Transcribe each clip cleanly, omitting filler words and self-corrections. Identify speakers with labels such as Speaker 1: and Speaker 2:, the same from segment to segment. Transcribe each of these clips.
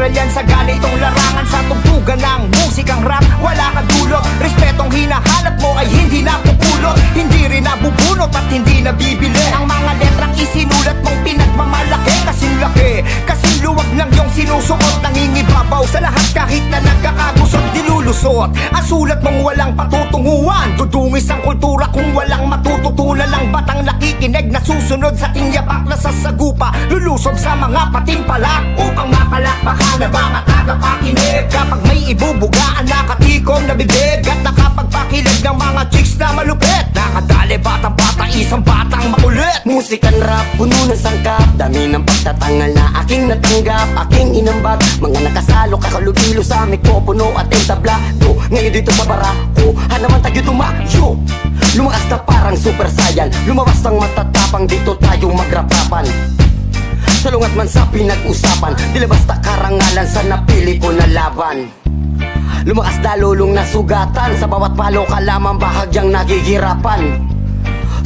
Speaker 1: viral yan sa ganitong larangan. Sa tugtugan ng musikang rap, wala ka dulot. Respetong hinahanap mo ay hindi napupulot, hindi rin nabubunot at hindi nabibili. Ang mga letrang isinulat mong pinagmamalaki, kasing laki, kasing luwag ng iyong sinusuot. Nangingibabaw sa lahat kahit na nagkakagusot, dilulusot. Ang sulat mong walang patutunguhan, dudungis ang kultura kung walang matututunan. Lang batang nakikinig na susunod sa tingyapak na sasagupa, lulusob sa mga patimpalak upang mapalakpakan na mga tagapakinig. Kapag may ibubugaan, nakatikom na bibig at nakapagpakilig ng mga chicks na malupit. Nakadali batang bata, isang batang makulit.
Speaker 2: Musikan rap, puno ng sangkap, dami ng pagtatangal na aking natanggap, aking inambat. Mga nakasalo, kakalubilo sa mikropono at entablado. Ngayon dito sa barako, hanaman tayo tumayo. Lumakas na parang super saiyan, lumabas ang matatapang, dito tayo magrapapan. Salungat man sa pinag-usapan, dilabas na karangalan sa napili ko na laban. Lumakas na lulong na sugatan, sa bawat palo ka lamang bahagyang nagigirapan.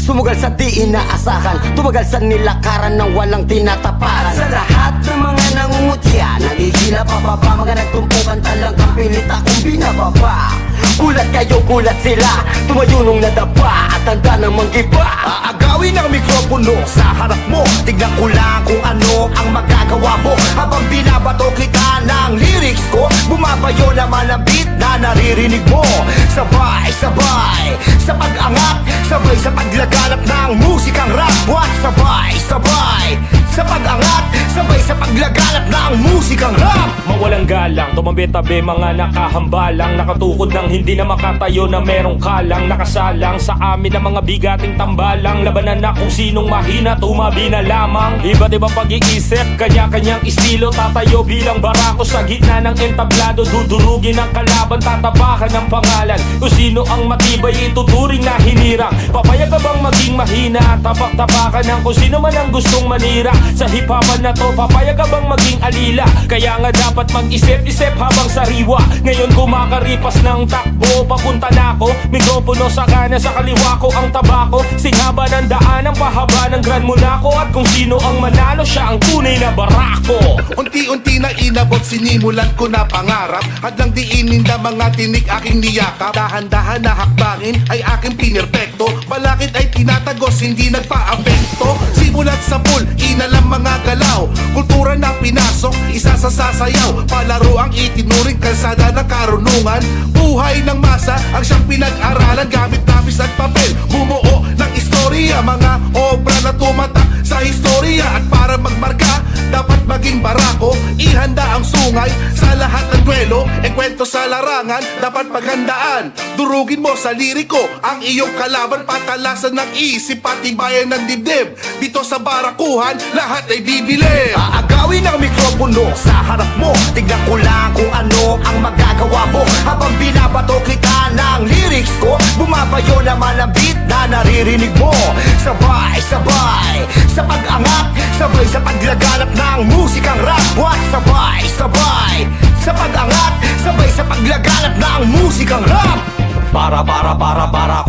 Speaker 2: Sumugal sa di inaasahan, tumagal sa nilakaran ng walang tinatapakan. At sa lahat ng mga nangungutya, nagigila pababa, mga nagtumpukan talagang pilit akong binababa. Gulat kayo, gulat sila, tumayo nung nadapa at handa ng manggiba.
Speaker 1: Aagawin ang mikropono sa harap mo, tignan ko lang kung ano ang magagawa mo. Habang binabato kita ng lyrics ko, bumabayo naman ang beat na naririnig mo. Sabay, sabay, sa pag-angat, sabay sa paglaganap ng musikang rap. What? Sabay, sabay, sa pag-angat, sabay sa paglaganap ng musikang rap.
Speaker 3: Mawalang galang, tumambi-tabi mga nakahambalang, nakatukod ng hindi na makatayo na merong kalang. Nakasalang sa amin ang mga bigating tambalang, labanan na kung sinong mahina, tumabi na lamang. Iba't ibang pag-iisip, kanya-kanyang estilo, tatayo bilang barako sa gitna ng entablado. Dudurugin ang kalaban, tatapakan ng pangalan. Kung sino ang matibay, ituturing na hinirang. Papayag ka bang maging mahina, tapak-tapakan ng kung sino man ang gustong manira. Sa hip-hopan na to, papayag ka bang maging alila. Kaya nga dapat mag-isip-isip habang sariwa. Ngayon kumakaripas ng takbo, papunta na ako, mikropono sa kanan, sa kaliwa ko ang tabako. Singhaba ng daan, ang pahaba ng Grand Monaco. At kung sino ang manalo, siya ang tunay na barako.
Speaker 4: Unti-unti na inabot, sinimulan ko na pangarap. Hadlang diinin na mga tinik aking niyakap. Dahan-dahan na hakbangin ay aking pinirpekto. Balakid ay tinatagos, hindi nagpa-apekto. Simulat sa pool, inalang mga galaw. Kultura na pinasok, isa sa sasayaw. Palaro ang itinuring, kalsada ng karunungan. Buhay ng masa ang siyang pinag-aralan. Gamit lapis at papel, bumuo ng istorya. Mga obra na tumatak sa historia. At para magmarka, dapat maging barako. Ihanda ang sungay sa lahat ng duelo. Kwento sa larangan, dapat paghandaan. Durugin mo sa liriko ang iyong kalaban. Patalasan ng isip, patibayan ng dibdib. Dito sa barakuhan, lahat ay bibili.
Speaker 1: Aagawin ang mikropono sa harap mo, tignan ko lang kung ano ang magagawa mo. Habang binabato kita ng lyrics ko, bumabayo naman ang beat na naririnig mo. Sabay, sabay, sa pag-angat, sabay sa paglaganap ng musikang rap. What? Sabay, sabay, sa pag-angat, sabay sa paglaganap ng musikang rap.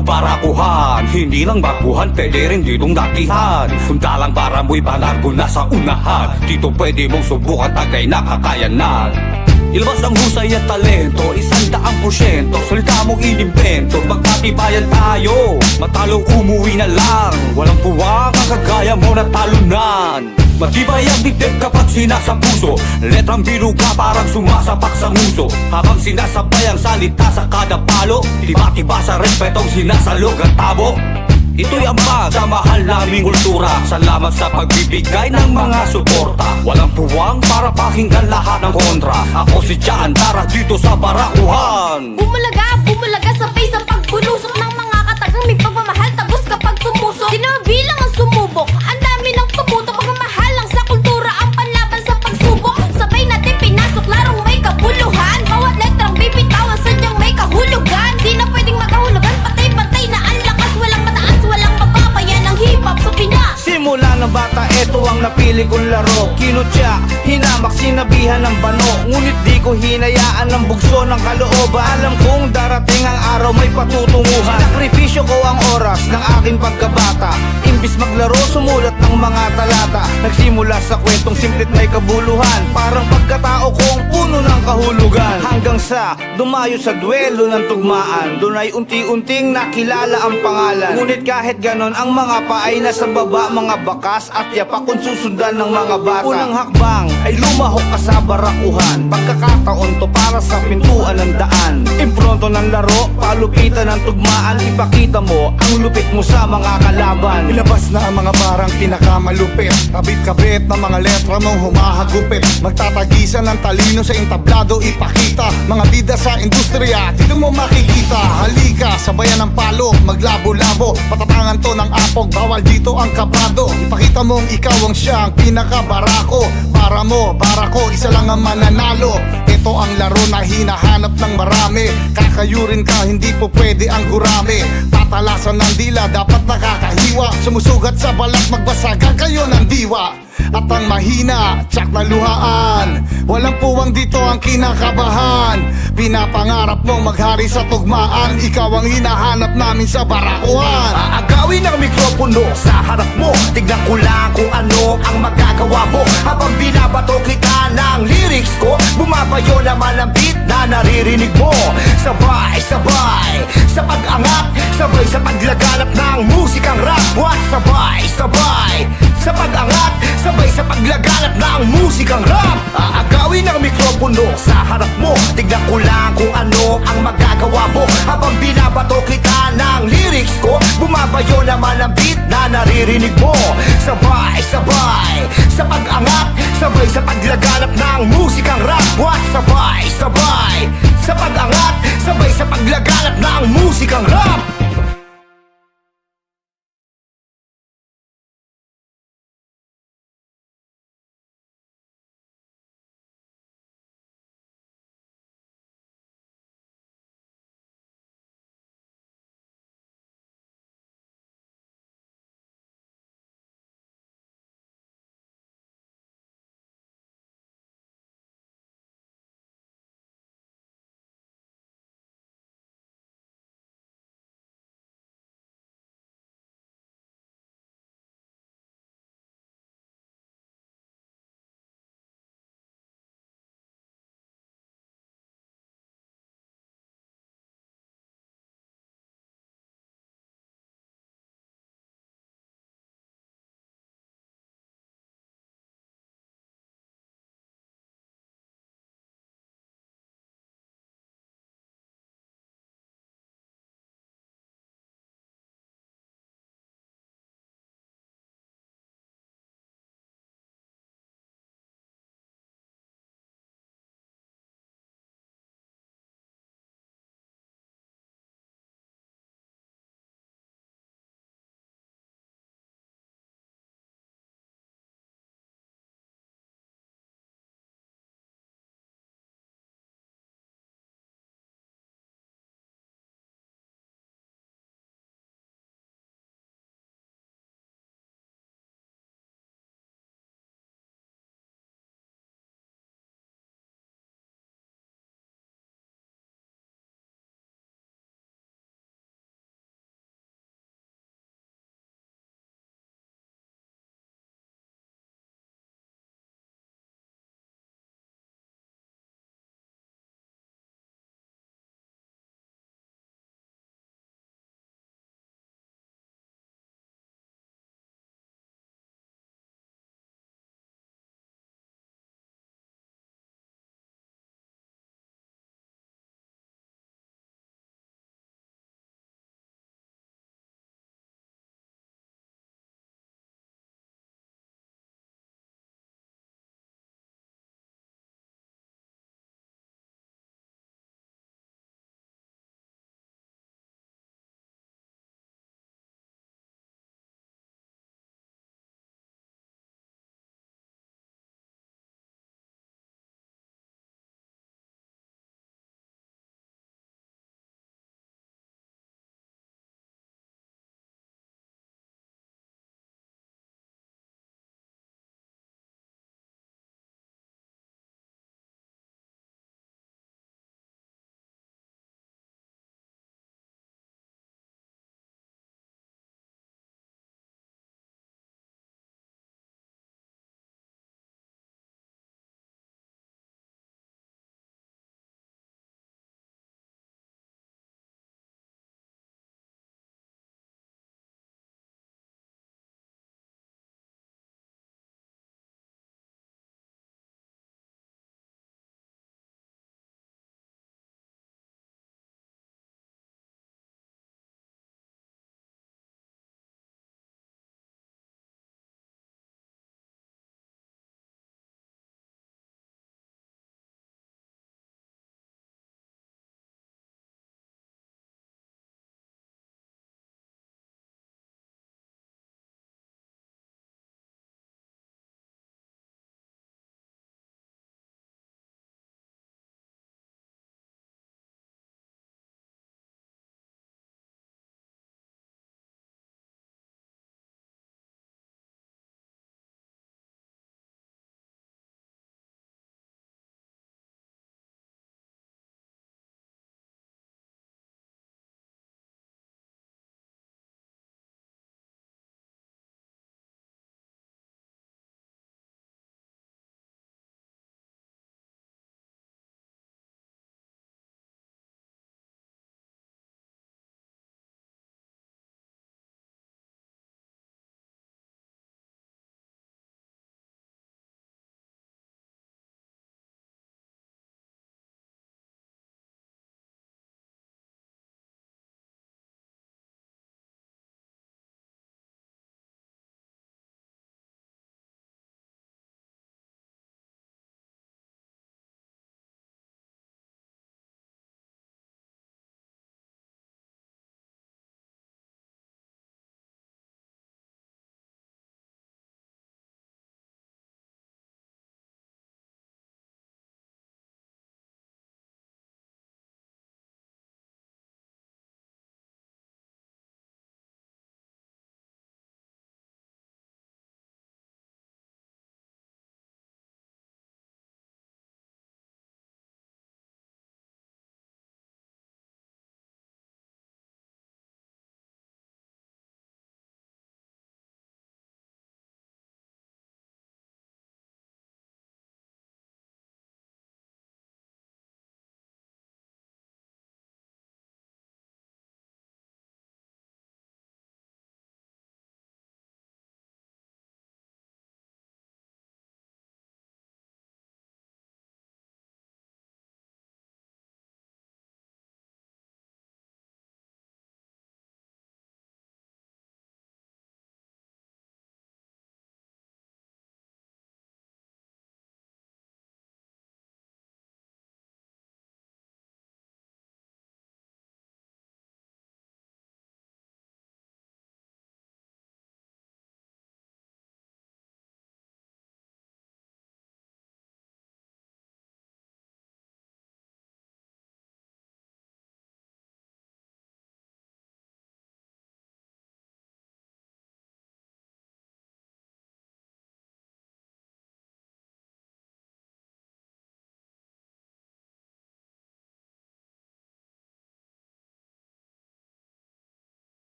Speaker 5: Barakuhan. Hindi lang baguhan, pwede rin ditong datihan. Punta lang para mo'y balargo na sa unahan. Dito pwede mong subukan, tagay nakakayanan. Ilabas ang husay at talento, 100%. Salita mong inimbento, magpatibayan tayo. Matalo umuwi na lang, walang puwang ang kagaya mo na talunan. Matibay ang dibdib kapag sinasampuso, letrang binuga parang sumasapak sa nguso. Habang sinasabay ang salita sa kada palo, tiba-tiba sa respetong sinasalog at tabo. Ito'y ambag sa mahal naming kultura, salamat sa pagbibigay ng mga suporta. Walang puwang para pakinggan lahat ng kontra. Ako si Jan, tara dito sa barakuhan.
Speaker 6: Bumalaga sabay sa pagbunusok ng mga katagang may pagmamahal, tagos kapag tumusok. Di na mabilang ang sumubok, ang dami ng tumutok. Pagmamahal lang sa kultura, ang panlaban sa pagsubok. Sabay natin pinasok, larong may kabuluhan. Bawat letrang bibitawan, sadyang may kahulugan. Di na pwedeng magahulugan, patay-patay na ang lakas. Walang mataas, walang mababa, yan ang hip-hop sa Pinas.
Speaker 1: Simula ng bata, eto ang napili kong laro. Kinutya, hinamak, sinabihan ng bano. Ngunit di ko hinayaan ng bugso ng kalooban. Alam kong darating ang araw may patutunguhan. Sakripisyo ko ang oras ng aking pagkabata.
Speaker 7: Imbis maglaro, sumulat ng mga talata. Nagsimula sa kwentong simplit may kabuluhan, parang pagkatao kong puno ng kahulugan. Hanggang sa dumayo sa duelo ng tugmaan, doon ay unti-unting nakilala ang pangalan. Ngunit kahit ganon, ang mga pa ay nasa baba, mga bakas at yapak kung susundan ng mga bata. Unang hakbang ay lumahok ka sa barakuhan, pagkakataon to para sa pintuan ng daan. Impronto ng laro, palupitan ng tugmaan, ipakita mo ang lupit mo sa mga kalaban.
Speaker 8: Ilabas na ang mga barang pinakamalupit, kabit-kabit na mga letra mong humahagupit. Magtatagisan ng talino sa entablado, ipakita mga bida sa industriya, dito mo makikita. Halika, sabayan ng palo, maglabo-labo, patatangan to ng apog, bawal dito ang kabado. Ipakita mong ikaw ang siyang pinakabarako, para mo, para ko, isa lang ang mananalo. Ito ang laro na hinahanap ng marami, kakayurin ka, hindi po pwede ang gurami. Tatalasan ng dila, dapat nakakahiwa, sumusugat sa balat, magbasagan kayo ng diwa. At ang mahina, tsak na luhaan, walang puwang dito ang kinakabahan. Pinapangarap mong maghari sa tugmaan, ikaw ang hinahanap namin sa barakuhan.
Speaker 1: Aagawin ang mikropono sa harap mo, tignan ko lang kung ano ang magagawa mo. Habang binabato kita ng lyrics ko, bumabayo naman ang beat na naririnig mo. Sabay-sabay sa pag-angat, sabay sa paglaganap ng musikang rap. What? Sabay-sabay sa pag-angat, sabay sa paglaganap ng musikang rap. Aagawin ang mikropono sa harap mo, tignan ko lang kung ano ang magagawa mo. Habang binabato kita ng lyrics ko, bumabayo naman ang beat na naririnig mo. Sabay-sabay sa pag-angat, sabay sa paglaganap ng musikang rap. What? Sabay-sabay sa pag-angat, sabay sa paglaganap ng musikang rap.